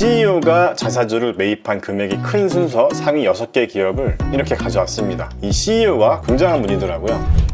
CEO가 자사주를 매입한 금액이 큰 순서 상위 6개 기업을 이렇게 가져왔습니다. 이 CEO가 굉장한 분이더라고요.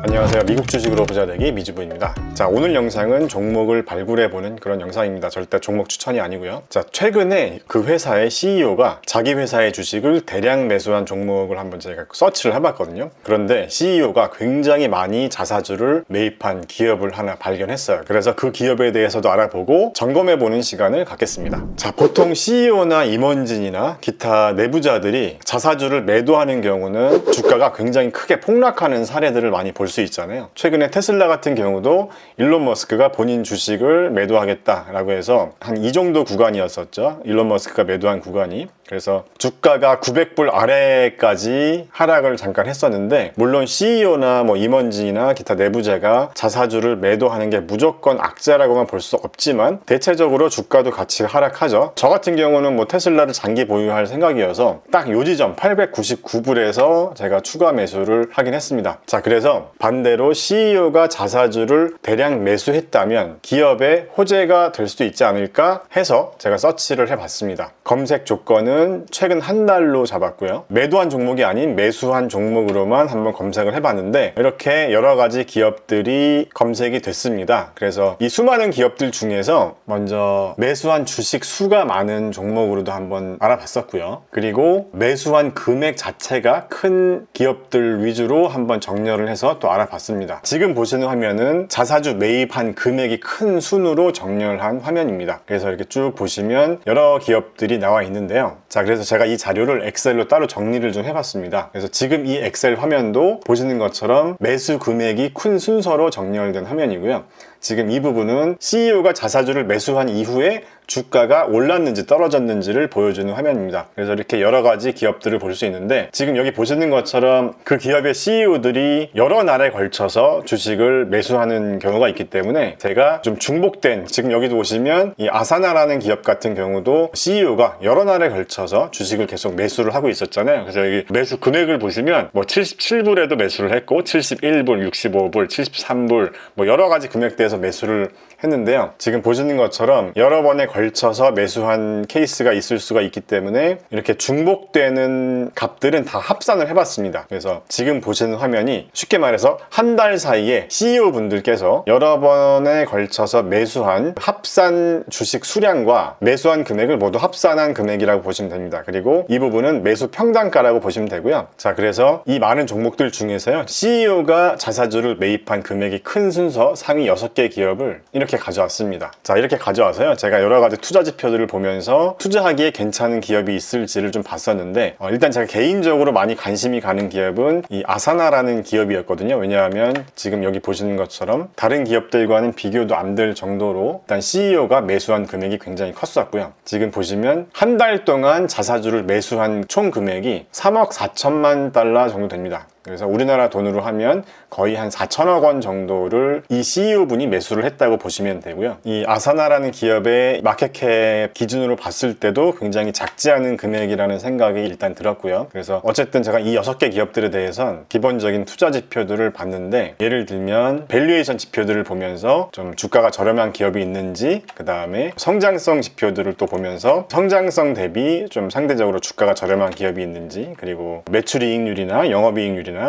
안녕하세요. 미국 주식으로 부자되기 미주부입니다. 자, 오늘 영상은 종목을 발굴해보는 그런 영상입니다. 절대 종목 추천이 아니고요. 자, 최근에 그 회사의 CEO가 자기 회사의 주식을 대량 매수한 종목을 한번 제가 서치를 해봤거든요. 그런데 CEO가 굉장히 많이 자사주를 매입한 기업을 하나 발견했어요. 그래서 그 기업에 대해서도 알아보고 점검해보는 시간을 갖겠습니다. 자, 보통 CEO나 임원진이나 기타 내부자들이 자사주를 매도하는 경우는 주가가 굉장히 크게 폭락하는 사례들을 많이 볼 수 있잖아요. 최근에 테슬라 같은 경우도 일론 머스크가 본인 주식을 매도하겠다라고 해서 한 이 정도 구간이었었죠. 일론 머스크가 매도한 구간이. 그래서 주가가 900불 아래까지 하락을 잠깐 했었는데, 물론 CEO나 임원진이나 기타 내부자가 자사주를 매도하는 게 무조건 악재라고만 볼 수 없지만 대체적으로 주가도 같이 하락하죠. 저 같은 경우는 테슬라를 장기 보유할 생각이어서 딱 요 지점 899불에서 제가 추가 매수를 하긴 했습니다. 자, 그래서 반대로 CEO가 자사주를 대량 매수했다면 기업의 호재가 될 수도 있지 않을까 해서 제가 서치를 해봤습니다. 검색 조건은 최근 한 달로 잡았고요. 매도한 종목이 아닌 매수한 종목으로만 한번 검색을 해봤는데 이렇게 여러 가지 기업들이 검색이 됐습니다. 그래서 이 수많은 기업들 중에서 먼저 매수한 주식 수가 많은 종목으로도 한번 알아봤었고요. 그리고 매수한 금액 자체가 큰 기업들 위주로 한번 정렬을 해서 또 알아봤습니다. 지금 보시는 화면은 자사주 매입한 금액이 큰 순으로 정렬한 화면입니다. 그래서 이렇게 쭉 보시면 여러 기업들이 나와 있는데요. 자, 그래서 제가 이 자료를 엑셀로 따로 정리를 좀 해봤습니다. 그래서 지금 이 엑셀 화면도 보시는 것처럼 매수 금액이 큰 순서로 정렬된 화면이고요. 지금 이 부분은 CEO가 자사주를 매수한 이후에 주가가 올랐는지 떨어졌는지를 보여주는 화면입니다. 그래서 이렇게 여러 가지 기업들을 볼 수 있는데, 지금 여기 보시는 것처럼 그 기업의 CEO들이 여러 날에 걸쳐서 주식을 매수하는 경우가 있기 때문에 제가 좀 중복된, 지금 여기도 보시면 이 아사나라는 기업 같은 경우도 CEO가 여러 날에 걸쳐서 주식을 계속 매수를 하고 있었잖아요. 그래서 여기 매수 금액을 보시면 77불에도 매수를 했고 71불, 65불, 73불 여러 가지 금액대에서 매수를 했는데요. 지금 보시는 것처럼 여러 번에 걸쳐서 매수한 케이스가 있을 수가 있기 때문에 이렇게 중복되는 값들은 다 합산을 해봤습니다. 그래서 지금 보시는 화면이 쉽게 말해서 한 달 사이에 CEO 분들께서 여러 번에 걸쳐서 매수한 합산 주식 수량과 매수한 금액을 모두 합산한 금액이라고 보시면 됩니다. 그리고 이 부분은 매수 평단가라고 보시면 되고요. 자, 그래서 이 많은 종목들 중에서요, CEO가 자사주를 매입한 금액이 큰 순서 상위 6개 기업을 이렇게 가져왔습니다. 자, 이렇게 가져와서요, 제가 여러 가지 투자 지표들을 보면서 투자하기에 괜찮은 기업이 있을지를 좀 봤었는데, 일단 제가 개인적으로 많이 관심이 가는 기업은 이 아사나라는 기업이었거든요. 왜냐하면 지금 여기 보시는 것처럼 다른 기업들과는 비교도 안 될 정도로 일단 CEO가 매수한 금액이 굉장히 컸었고요. 지금 보시면 한 달 동안 자사주를 매수한 총 금액이 3억 4천만 달러 정도 됩니다. 그래서 우리나라 돈으로 하면 거의 한 4천억 원 정도를 이 CEO 분이 매수를 했다고 보시면 되고요. 이 아사나라는 기업의 마켓캡 기준으로 봤을 때도 굉장히 작지 않은 금액이라는 생각이 일단 들었고요. 그래서 어쨌든 제가 이 6개 기업들에 대해선 기본적인 투자 지표들을 봤는데, 예를 들면 밸류에이션 지표들을 보면서 좀 주가가 저렴한 기업이 있는지, 그 다음에 성장성 지표들을 또 보면서 성장성 대비 좀 상대적으로 주가가 저렴한 기업이 있는지, 그리고 매출이익률이나 영업이익률이나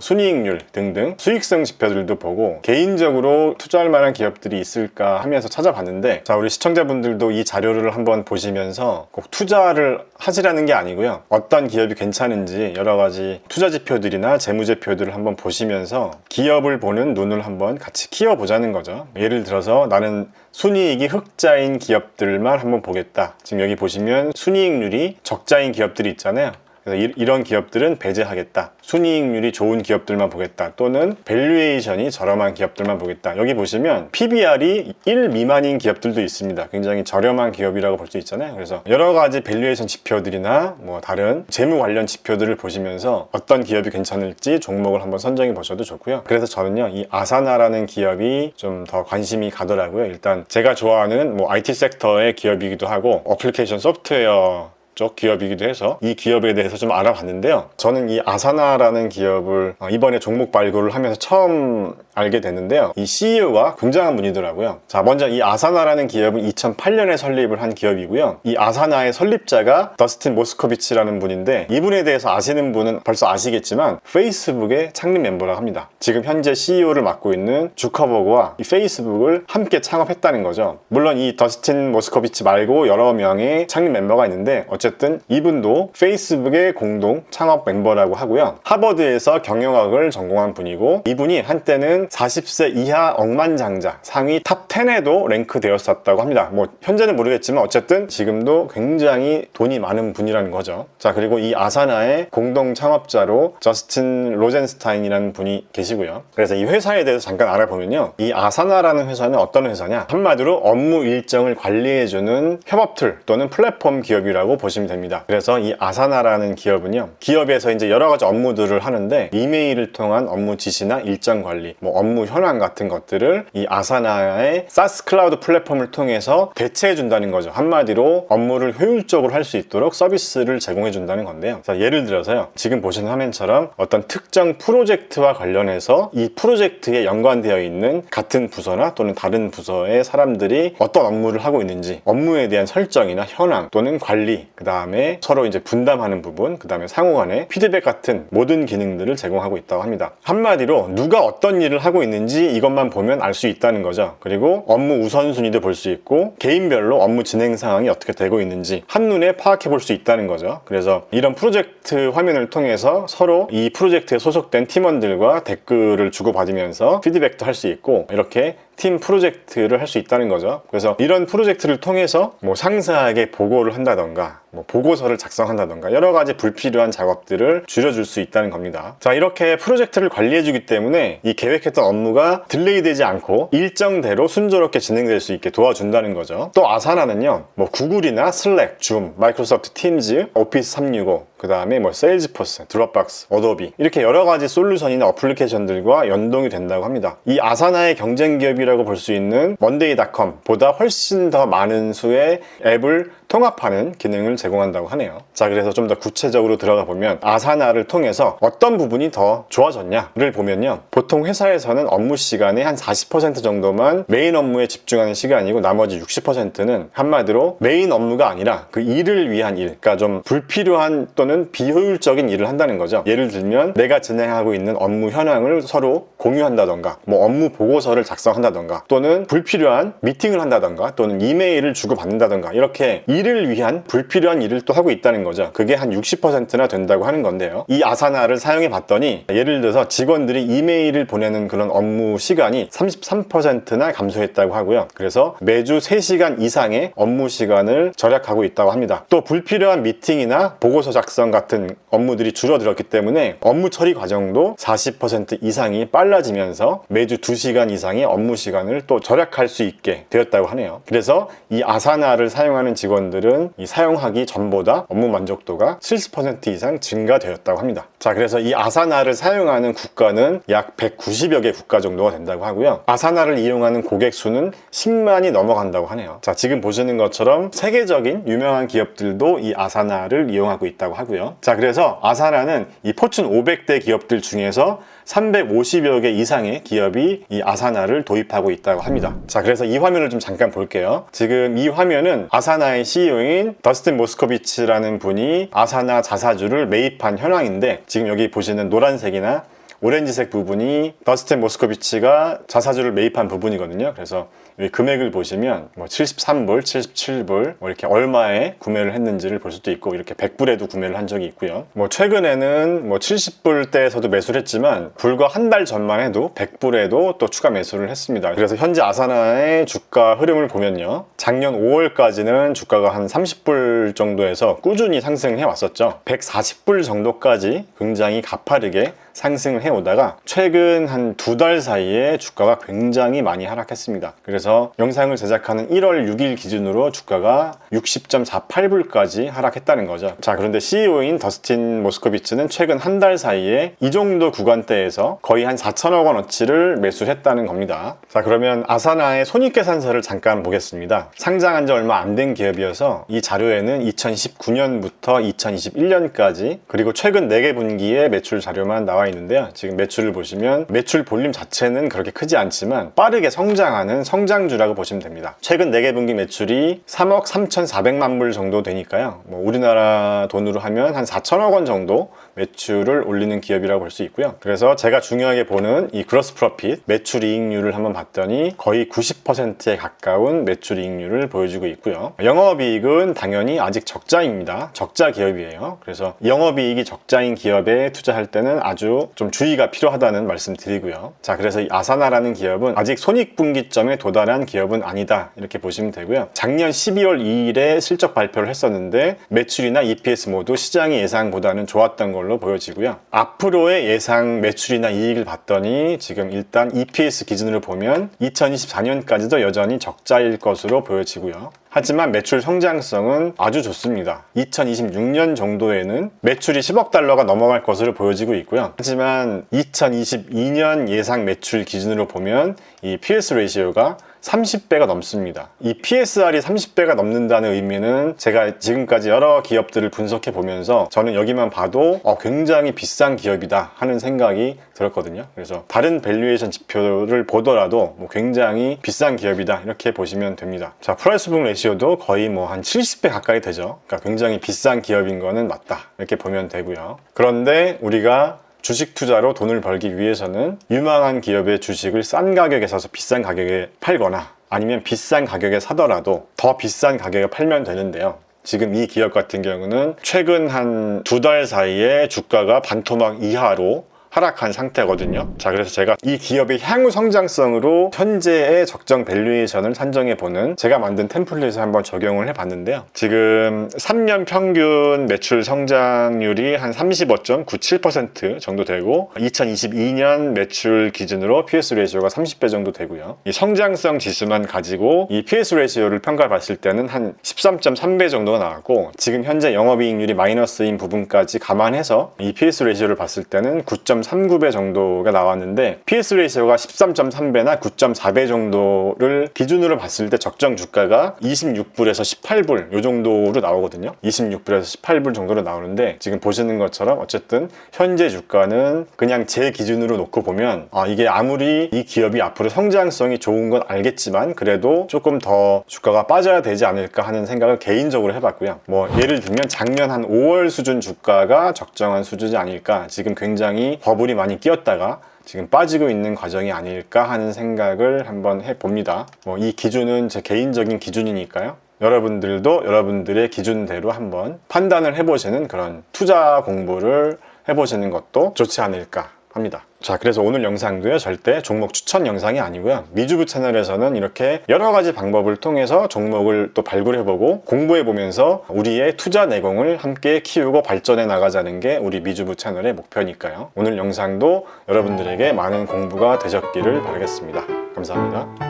순이익률 등등 수익성 지표들도 보고 개인적으로 투자할 만한 기업들이 있을까 하면서 찾아봤는데, 자, 우리 시청자분들도 이 자료를 한번 보시면서 꼭 투자를 하시라는 게 아니고요, 어떤 기업이 괜찮은지 여러 가지 투자 지표들이나 재무제표들을 한번 보시면서 기업을 보는 눈을 한번 같이 키워보자는 거죠. 예를 들어서 나는 순이익이 흑자인 기업들만 한번 보겠다. 지금 여기 보시면 순이익률이 적자인 기업들이 있잖아요. 그래서 이런 기업들은 배제하겠다. 순이익률이 좋은 기업들만 보겠다. 또는 밸류에이션이 저렴한 기업들만 보겠다. 여기 보시면 PBR이 1 미만인 기업들도 있습니다. 굉장히 저렴한 기업이라고 볼 수 있잖아요. 그래서 여러 가지 밸류에이션 지표들이나 다른 재무 관련 지표들을 보시면서 어떤 기업이 괜찮을지 종목을 한번 선정해 보셔도 좋고요. 그래서 저는요, 이 아사나라는 기업이 좀 더 관심이 가더라고요. 일단 제가 좋아하는 IT 섹터의 기업이기도 하고 어플리케이션 소프트웨어 쪽 기업이기도 해서 이 기업에 대해서 좀 알아봤는데요. 저는 이 아사나라는 기업을 이번에 종목 발굴을 하면서 처음 알게 됐는데요. 이 CEO가 굉장한 분이더라고요. 자, 먼저 이 아사나라는 기업은 2008년에 설립을 한 기업이고요. 이 아사나의 설립자가 더스틴 모스코비치라는 분인데, 이분에 대해서 아시는 분은 벌써 아시겠지만 페이스북의 창립 멤버라고 합니다. 지금 현재 CEO를 맡고 있는 주커버그와 이 페이스북을 함께 창업했다는 거죠. 물론 이 더스틴 모스코비치 말고 여러 명의 창립 멤버가 있는데, 어쨌든 이분도 페이스북의 공동 창업 멤버라고 하고요. 하버드에서 경영학을 전공한 분이고, 이분이 한때는 40세 이하 억만장자 상위 탑 10에도 랭크되었었다고 합니다. 뭐 현재는 모르겠지만 어쨌든 지금도 굉장히 돈이 많은 분이라는 거죠. 자, 그리고 이 아사나의 공동 창업자로 저스틴 로젠스타인이라는 분이 계시고요. 그래서 이 회사에 대해서 잠깐 알아보면요, 이 아사나라는 회사는 어떤 회사냐, 한마디로 업무 일정을 관리해주는 협업 툴 또는 플랫폼 기업이라고 보시면 됩니다. 그래서 이 아사나라는 기업은요, 기업에서 이제 여러 가지 업무들을 하는데, 이메일을 통한 업무 지시나 일정 관리, 뭐 업무 현황 같은 것들을 이 아사나의 사스 클라우드 플랫폼을 통해서 대체해 준다는 거죠. 한마디로 업무를 효율적으로 할 수 있도록 서비스를 제공해 준다는 건데요. 자, 예를 들어서요, 지금 보시는 화면처럼 어떤 특정 프로젝트와 관련해서 이 프로젝트에 연관되어 있는 같은 부서나 또는 다른 부서의 사람들이 어떤 업무를 하고 있는지, 업무에 대한 설정이나 현황 또는 관리, 그 다음에 서로 이제 분담하는 부분, 그 다음에 상호 간의 피드백 같은 모든 기능들을 제공하고 있다고 합니다. 한마디로 누가 어떤 일을 하고 있는지 이것만 보면 알 수 있다는 거죠. 그리고 업무 우선순위도 볼 수 있고, 개인별로 업무 진행 상황이 어떻게 되고 있는지 한눈에 파악해 볼 수 있다는 거죠. 그래서 이런 프로젝트 화면을 통해서 서로 이 프로젝트에 소속된 팀원들과 댓글을 주고받으면서 피드백도 할 수 있고, 이렇게 팀 프로젝트를 할 수 있다는 거죠. 그래서 이런 프로젝트를 통해서 뭐 상사에게 보고를 한다던가, 뭐 보고서를 작성한다던가, 여러 가지 불필요한 작업들을 줄여줄 수 있다는 겁니다. 자, 이렇게 프로젝트를 관리해주기 때문에 이 계획했던 업무가 딜레이 되지 않고 일정대로 순조롭게 진행될 수 있게 도와준다는 거죠. 또 아사나는요, 뭐 구글이나 슬랙, 줌, 마이크로소프트 팀즈, 오피스 365, 그 다음에 뭐 세일즈포스, 드롭박스, 어도비, 이렇게 여러 가지 솔루션이나 어플리케이션들과 연동이 된다고 합니다. 이 아사나의 경쟁 기업이라고 볼 수 있는 먼데이닷컴 보다 훨씬 더 많은 수의 앱을 통합하는 기능을 제공한다고 하네요. 자, 그래서 좀 더 구체적으로 들어가 보면 아사나를 통해서 어떤 부분이 더 좋아졌냐를 보면요, 보통 회사에서는 업무 시간의 한 40% 정도만 메인 업무에 집중하는 시간이고, 나머지 60%는 한마디로 메인 업무가 아니라 그 일을 위한 일, 그러니까 좀 불필요한 또는 비효율적인 일을 한다는 거죠. 예를 들면 내가 진행하고 있는 업무 현황을 서로 공유한다던가, 뭐 업무 보고서를 작성한다던가, 또는 불필요한 미팅을 한다던가, 또는 이메일을 주고받는다던가, 이렇게 일을 위한 불필요한 일을 또 하고 있다는 거죠. 그게 한 60%나 된다고 하는 건데요. 이 아사나를 사용해 봤더니, 예를 들어서 직원들이 이메일을 보내는 그런 업무 시간이 33%나 감소했다고 하고요. 그래서 매주 3시간 이상의 업무 시간을 절약하고 있다고 합니다. 또 불필요한 미팅이나 보고서 작성 같은 업무들이 줄어들었기 때문에 업무 처리 과정도 40% 이상이 빨라지면서 매주 2시간 이상의 업무 시간을 또 절약할 수 있게 되었다고 하네요. 그래서 이 아사나를 사용하는 직원들은 이 사용하기 전보다 업무 만족도가 70% 이상 증가되었다고 합니다. 자, 그래서 이 아사나를 사용하는 국가는 약 190여 개 국가 정도가 된다고 하고요. 아사나를 이용하는 고객 수는 10만이 넘어간다고 하네요. 자, 지금 보시는 것처럼 세계적인 유명한 기업들도 이 아사나를 이용하고 있다고 하고요. 자, 그래서 아사나는 이 포춘 500대 기업들 중에서 350여 개 이상의 기업이 이 아사나를 도입하고 있다고 합니다. 자, 그래서 이 화면을 좀 잠깐 볼게요. 지금 이 화면은 아사나의 CEO인 더스틴 모스코비치라는 분이 아사나 자사주를 매입한 현황인데, 지금 여기 보시는 노란색이나 오렌지색 부분이 더스틴 모스코비치가 자사주를 매입한 부분이거든요. 그래서 이 금액을 보시면 뭐 73불, 77불, 뭐 이렇게 얼마에 구매를 했는지를 볼 수도 있고, 이렇게 100불에도 구매를 한 적이 있고요. 뭐 최근에는 뭐 70불대에서도 매수를 했지만 불과 한 달 전만 해도 100불에도 또 추가 매수를 했습니다. 그래서 현재 아사나의 주가 흐름을 보면요, 작년 5월까지는 주가가 한 30불 정도에서 꾸준히 상승해 왔었죠. 140불 정도까지 굉장히 가파르게 상승을 해오다가 최근 한 2달 사이에 주가가 굉장히 많이 하락했습니다. 그래서 영상을 제작하는 1월 6일 기준으로 주가가 60.48불까지 하락했다는 거죠. 자, 그런데 CEO인 더스틴 모스코비치는 최근 한 달 사이에 이 정도 구간대에서 거의 한 4천억 원어치를 매수했다는 겁니다. 자, 그러면 아사나의 손익계산서를 잠깐 보겠습니다. 상장한 지 얼마 안 된 기업이어서 이 자료에는 2019년부터 2021년까지 그리고 최근 4개 분기의 매출 자료만 나와 나와 있는데요. 지금 매출을 보시면 매출 볼륨 자체는 그렇게 크지 않지만 빠르게 성장하는 성장주라고 보시면 됩니다. 최근 4개분기 매출이 3억 3,400만 불 정도 되니까요. 뭐 우리나라 돈으로 하면 한 4천억 원 정도 매출을 올리는 기업이라고 볼 수 있고요. 그래서 제가 중요하게 보는 이 그로스 프로핏, 매출 이익률을 한번 봤더니 거의 90%에 가까운 매출 이익률을 보여주고 있고요. 영업이익은 당연히 아직 적자입니다. 적자 기업이에요. 그래서 영업이익이 적자인 기업에 투자할 때는 아주 좀 주의가 필요하다는 말씀 드리고요. 자, 그래서 이 아사나라는 기업은 아직 손익분기점에 도달한 기업은 아니다, 이렇게 보시면 되고요. 작년 12월 2일에 실적 발표를 했었는데 매출이나 EPS 모두 시장의 예상보다는 좋았던 걸로 보여지고요. 앞으로의 예상 매출이나 이익을 봤더니 지금 일단 EPS 기준으로 보면 2024년까지도 여전히 적자일 것으로 보여지고요. 하지만 매출 성장성은 아주 좋습니다. 2026년 정도에는 매출이 10억 달러가 넘어갈 것으로 보여지고 있고요. 하지만 2022년 예상 매출 기준으로 보면 이 PS 레이시오가 30배가 넘습니다. 이 PSR이 30배가 넘는다는 의미는 제가 지금까지 여러 기업들을 분석해 보면서 저는 여기만 봐도 굉장히 비싼 기업이다 하는 생각이 들었거든요. 그래서 다른 밸류에이션 지표를 보더라도 굉장히 비싼 기업이다, 이렇게 보시면 됩니다. 자, 프라이스 북 레시오도 거의 한 70배 가까이 되죠. 그러니까 굉장히 비싼 기업인 거는 맞다, 이렇게 보면 되고요. 그런데 우리가 주식 투자로 돈을 벌기 위해서는 유망한 기업의 주식을 싼 가격에 사서 비싼 가격에 팔거나 아니면 비싼 가격에 사더라도 더 비싼 가격에 팔면 되는데요. 지금 이 기업 같은 경우는 최근 한 2달 사이에 주가가 반토막 이하로 하락한 상태거든요. 자, 그래서 제가 이 기업의 향후 성장성으로 현재의 적정 밸류에이션을 산정해보는 제가 만든 템플릿을 한번 적용을 해봤는데요. 지금 3년 평균 매출 성장률이 한 35.97% 정도 되고 2022년 매출 기준으로 PS 레이시오가 30배 정도 되고요. 이 성장성 지수만 가지고 이 PS 레이시오를 평가해 봤을 때는 한 13.3배 정도가 나왔고, 지금 현재 영업이익률이 마이너스인 부분까지 감안해서 이 PS 레이시오를 봤을 때는 9.39배 정도가 나왔는데, PS 레이시오가 13.3배나 9.4배 정도를 기준으로 봤을 때 적정 주가가 26불에서 18불 요 정도로 나오거든요. 26불에서 18불 정도로 나오는데, 지금 보시는 것처럼 어쨌든 현재 주가는 그냥 제 기준으로 놓고 보면 이게 아무리 이 기업이 앞으로 성장성이 좋은 건 알겠지만 그래도 조금 더 주가가 빠져야 되지 않을까 하는 생각을 개인적으로 해봤고요. 예를 들면 작년 한 5월 수준 주가가 적정한 수준이 아닐까, 지금 굉장히 버블이 많이 끼었다가 지금 빠지고 있는 과정이 아닐까 하는 생각을 한번 해봅니다. 이 기준은 제 개인적인 기준이니까요. 여러분들도 여러분들의 기준대로 한번 판단을 해보시는 그런 투자 공부를 해보시는 것도 좋지 않을까 합니다. 자, 그래서 오늘 영상도요, 절대 종목 추천 영상이 아니고요. 미주부 채널에서는 이렇게 여러 가지 방법을 통해서 종목을 또 발굴해보고 공부해보면서 우리의 투자 내공을 함께 키우고 발전해 나가자는 게 우리 미주부 채널의 목표니까요. 오늘 영상도 여러분들에게 많은 공부가 되셨기를 바라겠습니다. 감사합니다.